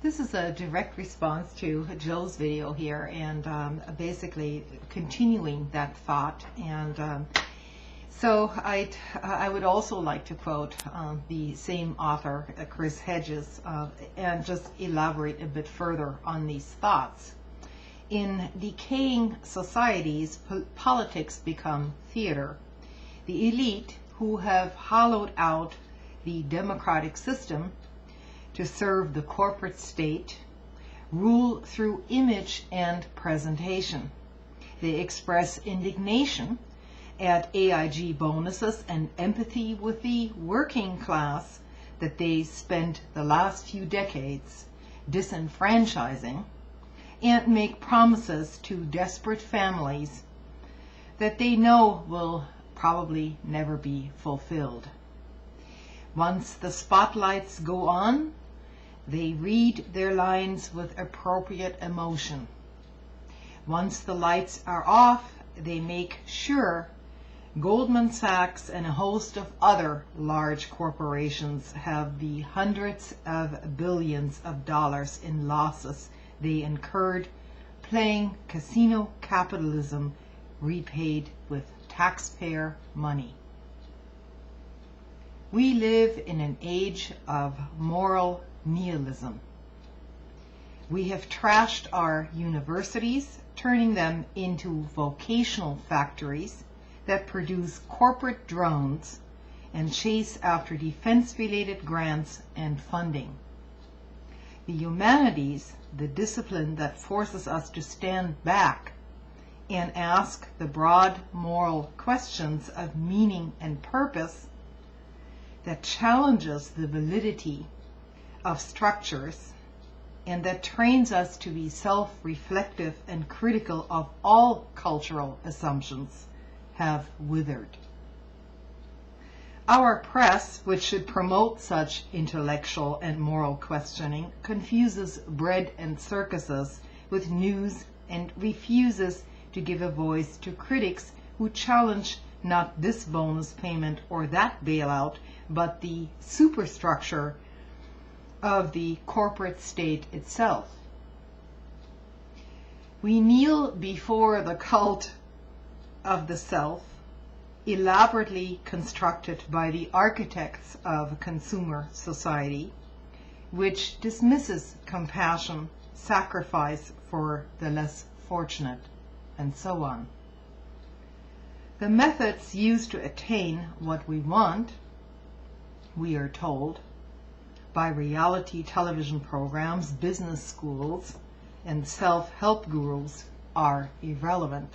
This is a direct response to Jill's video here, and basically continuing that thought. And so I would also like to quote the same author, Chris Hedges, and just elaborate a bit further on these thoughts. In decaying societies, politics become theater. The elite, who have hollowed out the democratic system to serve the corporate state, rule through image and presentation. They express indignation at AIG bonuses and empathy with the working class that they spent the last few decades disenfranchising, and make promises to desperate families that they know will probably never be fulfilled. Once the spotlights go on, they read their lines with appropriate emotion. Once the lights are off, they make sure Goldman Sachs and a host of other large corporations have the hundreds of billions of dollars in losses they incurred playing casino capitalism repaid with taxpayer money. We live in an age of moral nihilism. We have trashed our universities, turning them into vocational factories that produce corporate drones and chase after defense-related grants and funding. The humanities, the discipline that forces us to stand back and ask the broad moral questions of meaning and purpose, that challenges the validity of structures, and that trains us to be self-reflective and critical of all cultural assumptions, have withered. Our press, which should promote such intellectual and moral questioning, confuses bread and circuses with news and refuses to give a voice to critics who challenge not this bonus payment or that bailout, but the superstructure of the corporate state itself. We kneel before the cult of the self, elaborately constructed by the architects of consumer society, which dismisses compassion, sacrifice for the less fortunate, and so on. The methods used to attain what we want, we are told, by reality television programs, business schools, and self-help gurus are irrelevant.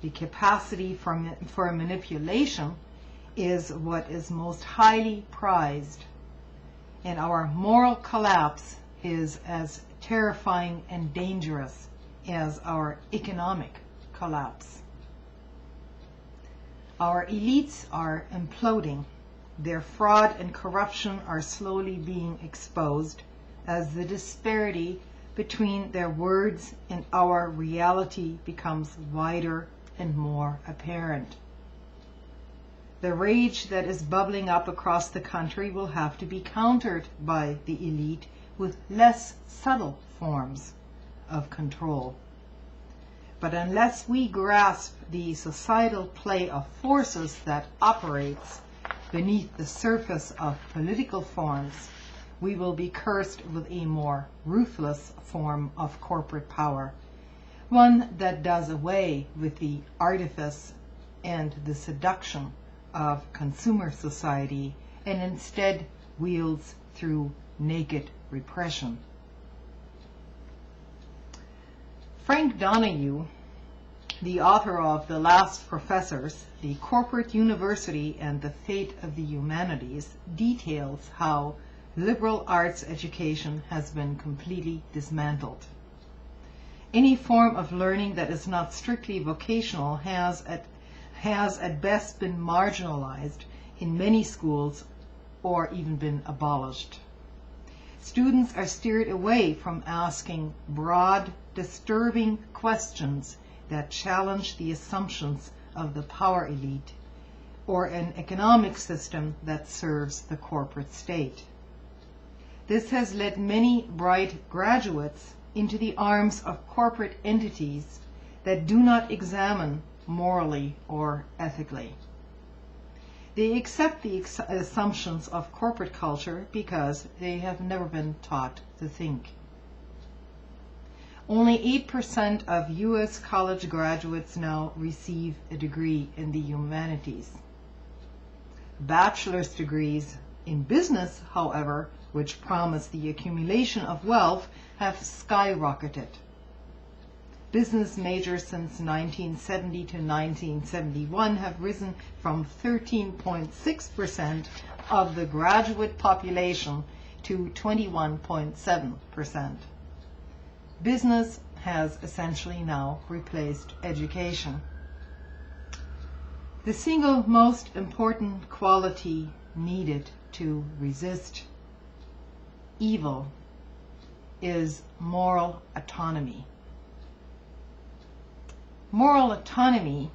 The capacity for manipulation is what is most highly prized, and our moral collapse is as terrifying and dangerous as our economic collapse. Our elites are imploding. Their fraud and corruption are slowly being exposed as the disparity between their words and our reality becomes wider and more apparent. The rage that is bubbling up across the country will have to be countered by the elite with less subtle forms of control. But unless we grasp the societal play of forces that operates beneath the surface of political forms, we will be cursed with a more ruthless form of corporate power, one that does away with the artifice and the seduction of consumer society and instead wields through naked repression. Frank Donahue, the author of The Last Professors, The Corporate University and the Fate of the Humanities, details how liberal arts education has been completely dismantled. Any form of learning that is not strictly vocational has at best been marginalized in many schools or even been abolished. Students are steered away from asking broad, disturbing questions that challenge the assumptions of the power elite or an economic system that serves the corporate state. This has led many bright graduates into the arms of corporate entities that do not examine morally or ethically. They accept the assumptions of corporate culture because they have never been taught to think. Only 8% of U.S. college graduates now receive a degree in the humanities. Bachelor's degrees in business, however, which promise the accumulation of wealth, have skyrocketed. Business majors since 1970 to 1971 have risen from 13.6% of the graduate population to 21.7%. Business has essentially now replaced education. The single most important quality needed to resist evil is moral autonomy. Moral autonomy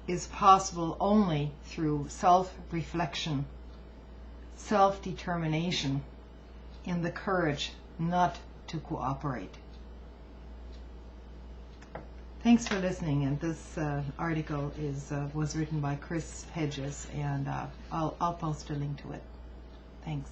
is possible only through self-reflection, self-determination, and the courage not to cooperate. Thanks for listening, and this article was written by Chris Hedges, and I'll post a link to it. Thanks.